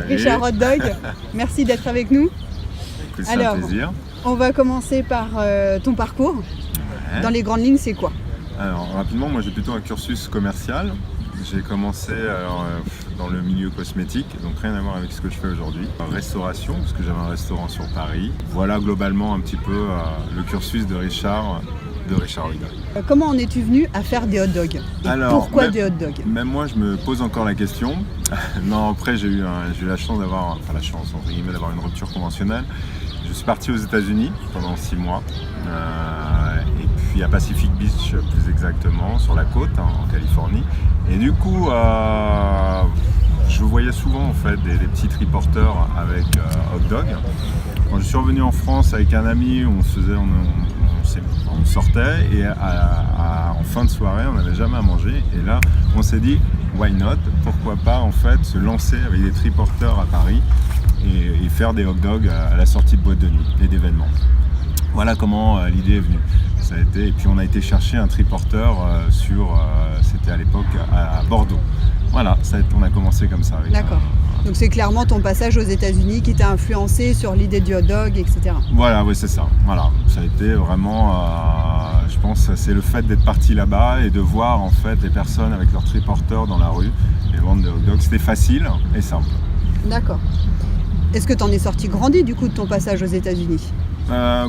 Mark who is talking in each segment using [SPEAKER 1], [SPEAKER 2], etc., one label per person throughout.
[SPEAKER 1] Richard Hot Dog, merci d'être avec nous.
[SPEAKER 2] Écoute, c'est un plaisir.
[SPEAKER 1] On va commencer par ton parcours.
[SPEAKER 2] Ouais.
[SPEAKER 1] Dans les grandes lignes, c'est quoi?
[SPEAKER 2] Alors rapidement, moi j'ai plutôt un cursus commercial. J'ai commencé dans le milieu cosmétique, donc rien à voir avec ce que je fais aujourd'hui. Restauration, parce que j'avais un restaurant sur Paris. Voilà globalement un petit peu le cursus de Richard Hot Dog.
[SPEAKER 1] Comment en es-tu venu à faire des hot dogs? Et pourquoi des hot dogs?
[SPEAKER 2] Même moi je me pose encore la question. Non, après j'ai eu la chance d'avoir, entre guillemets, d'avoir une rupture conventionnelle. Je suis parti aux États-Unis pendant 6 mois. Et puis à Pacific Beach plus exactement, sur la côte, en Californie. Et du coup, je voyais souvent en fait des petits triporteurs avec hot dog. Quand je suis revenu en France avec un ami, on sortait et en fin de soirée, on n'avait jamais à manger. Et là, on s'est dit, why not? Pourquoi pas en fait se lancer avec des triporteurs à Paris et faire des hot dogs à la sortie de boîte de nuit et d'événements. Voilà comment l'idée est venue. Et puis on a été chercher un triporteur c'était à l'époque à Bordeaux. Voilà, on a commencé comme ça.
[SPEAKER 1] D'accord. Donc c'est clairement ton passage aux États-Unis qui t'a influencé sur l'idée du hot dog, etc.
[SPEAKER 2] Voilà, oui, c'est ça. Voilà, ça a été vraiment, je pense, c'est le fait d'être parti là-bas et de voir en fait les personnes avec leurs triporteurs dans la rue et vendre des hot dogs. C'était facile et simple.
[SPEAKER 1] D'accord. Est-ce que tu en es sorti grandi du coup de ton passage aux États-Unis?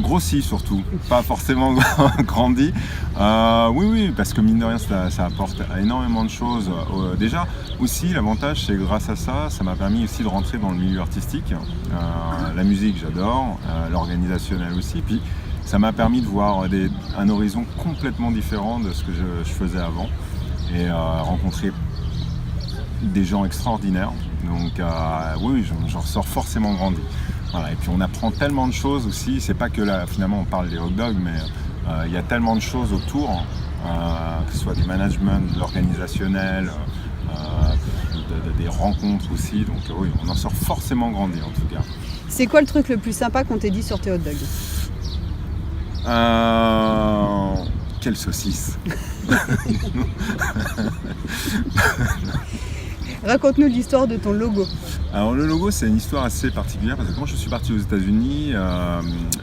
[SPEAKER 2] Grossi surtout, pas forcément grandi. Oui, parce que mine de rien, ça apporte énormément de choses. Déjà, aussi, l'avantage, c'est que grâce à ça, ça m'a permis aussi de rentrer dans le milieu artistique. La musique, j'adore, l'organisationnel aussi. Puis, ça m'a permis de voir un horizon complètement différent de ce que je faisais avant et rencontrer des gens extraordinaires. Donc, oui, j'en ressors forcément grandi. Voilà, et puis on apprend tellement de choses aussi, c'est pas que là finalement on parle des hot dogs, mais il y a tellement de choses autour, que ce soit du management, de l'organisationnel, des rencontres aussi, donc oui, on en sort forcément grandi en tout cas.
[SPEAKER 1] C'est quoi le truc le plus sympa qu'on t'ait dit sur tes hot dogs?
[SPEAKER 2] Quelle saucisse.
[SPEAKER 1] Raconte-nous l'histoire de ton logo.
[SPEAKER 2] Alors le logo, c'est une histoire assez particulière parce que quand je suis parti aux États-Unis,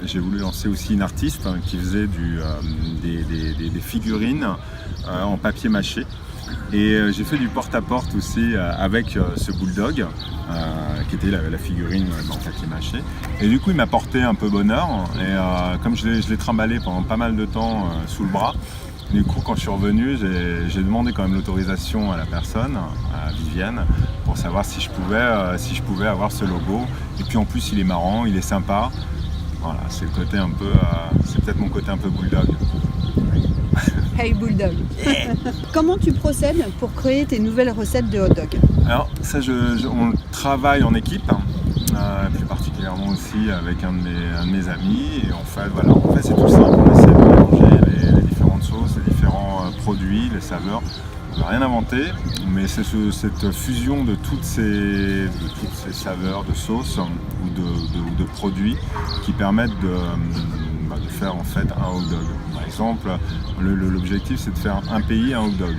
[SPEAKER 2] j'ai voulu lancer aussi une artiste qui faisait des figurines en papier mâché. Et j'ai fait du porte-à-porte aussi avec ce bulldog qui était la figurine en papier mâché. Et du coup, il m'a porté un peu bonheur. Et comme je l'ai trimballé pendant pas mal de temps sous le bras, du coup, quand je suis revenu, j'ai demandé quand même l'autorisation à la personne, à Vivienne, pour savoir si je pouvais avoir ce logo. Et puis en plus, il est marrant, il est sympa. Voilà, c'est le côté un peu, c'est peut-être mon côté un peu bulldog.
[SPEAKER 1] Hey bulldog. Comment tu procèdes pour créer tes nouvelles recettes de hot dog?
[SPEAKER 2] Alors ça, on travaille en équipe, plus particulièrement aussi avec un de mes amis. Et en fait, c'est tout simple. On essaie de mélanger les différentes sauces, les différents produits, les saveurs. On n'a rien inventé, mais c'est cette fusion de toutes ces saveurs, de sauces ou de produits qui permettent de faire en fait un hot dog. Par exemple, l'objectif c'est de faire un pays, un hot dog.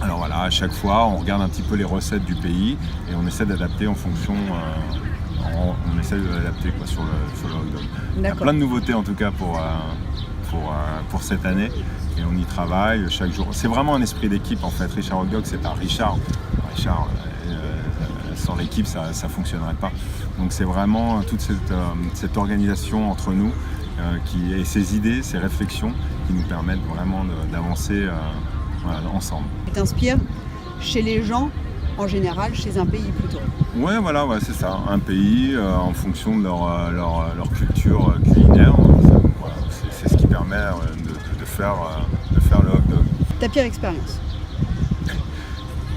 [SPEAKER 2] Alors voilà, à chaque fois on regarde un petit peu les recettes du pays et on essaie d'adapter en fonction, on essaie d'adapter sur le hot dog. Il y a plein de nouveautés en tout cas pour cette année et on y travaille chaque jour. C'est vraiment un esprit d'équipe en fait. Richard Hot Dog, c'est pas Richard. Sans l'équipe ça fonctionnerait pas. Donc c'est vraiment toute cette organisation entre nous et ces idées, ces réflexions qui nous permettent vraiment d'avancer ensemble.
[SPEAKER 1] Tu t'inspires chez les gens en général, chez un pays plutôt?
[SPEAKER 2] Ouais, voilà, c'est ça. Un pays en fonction de leur culture culinaire. C'est ce qui permet de faire le hot dog.
[SPEAKER 1] Ta pire expérience?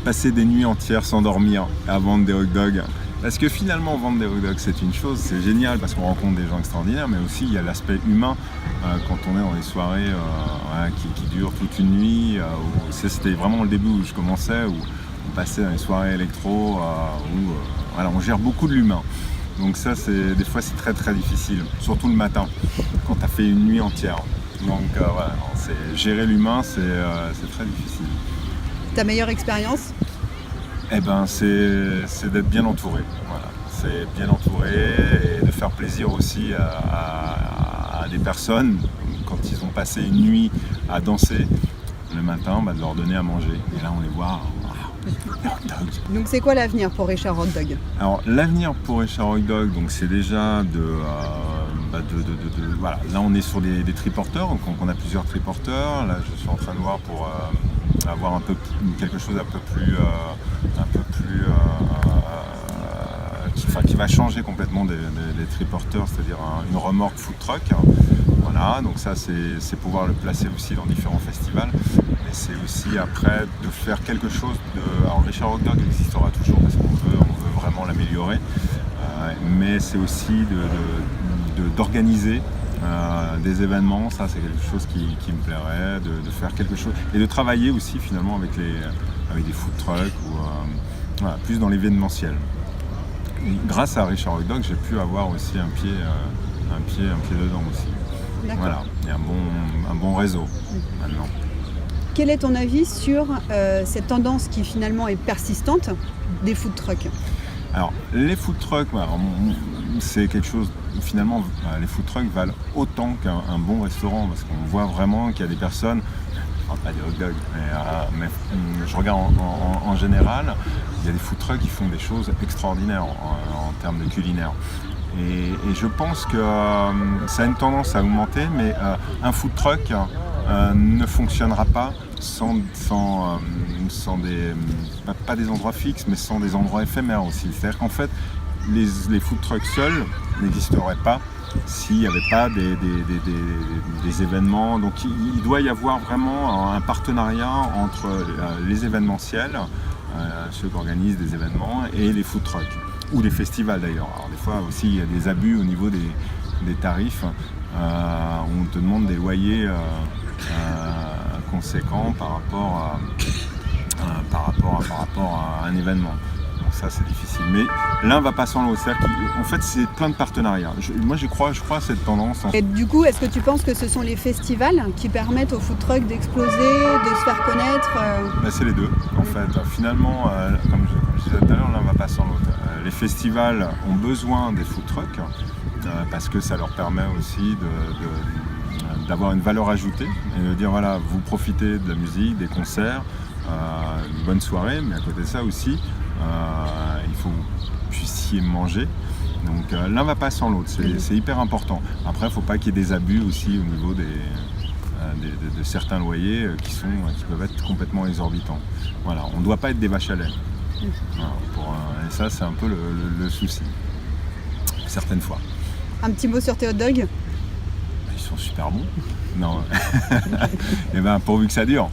[SPEAKER 2] Passer des nuits entières sans dormir à vendre des hot dogs. Parce que finalement, vendre des hot dogs, c'est une chose, c'est génial parce qu'on rencontre des gens extraordinaires, mais aussi il y a l'aspect humain quand on est dans des soirées qui durent toute une nuit. C'était vraiment le début où je commençais, où on passait dans les soirées électro, où on gère beaucoup de l'humain. Donc ça, des fois, c'est très très difficile, surtout le matin, quand tu as fait une nuit entière. Donc gérer l'humain, c'est très difficile.
[SPEAKER 1] Ta meilleure expérience?
[SPEAKER 2] Eh ben, c'est d'être bien entouré. Voilà. C'est bien entouré et de faire plaisir aussi à des personnes quand ils ont passé une nuit à danser le matin, de leur donner à manger. Et là, on les voit, les hot dogs.
[SPEAKER 1] Donc c'est quoi l'avenir pour Richard Hot Dog?
[SPEAKER 2] Alors, l'avenir pour Richard Hot Dog, donc, c'est déjà voilà. Là, on est sur des triporteurs, donc on a plusieurs triporteurs. Là, je suis en train de voir pour avoir quelque chose qui va changer complètement des triporteurs, c'est-à-dire une remorque food truck. Voilà, donc ça c'est pouvoir le placer aussi dans différents festivals. Et c'est aussi après de faire quelque chose alors Richard Hot Dog existera toujours parce qu'on veut vraiment l'améliorer. Mais c'est aussi d'organiser des événements, ça c'est quelque chose qui me plairait, de faire quelque chose et de travailler aussi finalement avec des food trucks ou plus dans l'événementiel. Grâce à Richard Hot Dog, j'ai pu avoir aussi un pied dedans aussi.
[SPEAKER 1] D'accord.
[SPEAKER 2] Voilà, il y a un bon réseau maintenant.
[SPEAKER 1] Quel est ton avis sur cette tendance qui finalement est persistante des food trucks?
[SPEAKER 2] Alors, les food trucks, c'est quelque chose, finalement, les food trucks valent autant qu'un bon restaurant, parce qu'on voit vraiment qu'il y a des personnes, pas des hot dogs, mais je regarde en général, il y a des food trucks qui font des choses extraordinaires en termes de culinaire. Et je pense que ça a une tendance à augmenter, mais un food truck ne fonctionnera pas sans pas des endroits fixes, mais sans des endroits éphémères aussi. C'est-à-dire qu'en fait, les food trucks seuls n'existeraient pas s'il n'y avait pas des événements. Donc il doit y avoir vraiment un partenariat entre les événementiels, ceux qui organisent des événements, et les food trucks, ou les festivals d'ailleurs. Alors des fois aussi il y a des abus au niveau des tarifs, où on te demande des loyers conséquents par rapport à un événement. Donc ça c'est difficile. Mais l'un va pas sans l'autre. En fait c'est plein de partenariats. Moi je crois à cette tendance.
[SPEAKER 1] Et du coup, est-ce que tu penses que ce sont les festivals qui permettent aux food trucks d'exploser, de se faire connaître?
[SPEAKER 2] C'est les deux en fait. Finalement, comme je disais tout à l'heure, l'un va pas sans l'autre. Les festivals ont besoin des food trucks parce que ça leur permet aussi d'avoir une valeur ajoutée et de dire voilà, vous profitez de la musique, des concerts, une bonne soirée, mais à côté de ça aussi, il faut que vous puissiez manger. Donc l'un va pas sans l'autre, c'est hyper important. Après, il ne faut pas qu'il y ait des abus aussi au niveau de certains loyers qui peuvent être complètement exorbitants. Voilà, on ne doit pas être des vaches à lait. Voilà, et ça, c'est un peu le souci, certaines fois.
[SPEAKER 1] Un petit mot sur tes hot dogs?
[SPEAKER 2] Ils sont super bons. Non. Et pourvu que ça dure.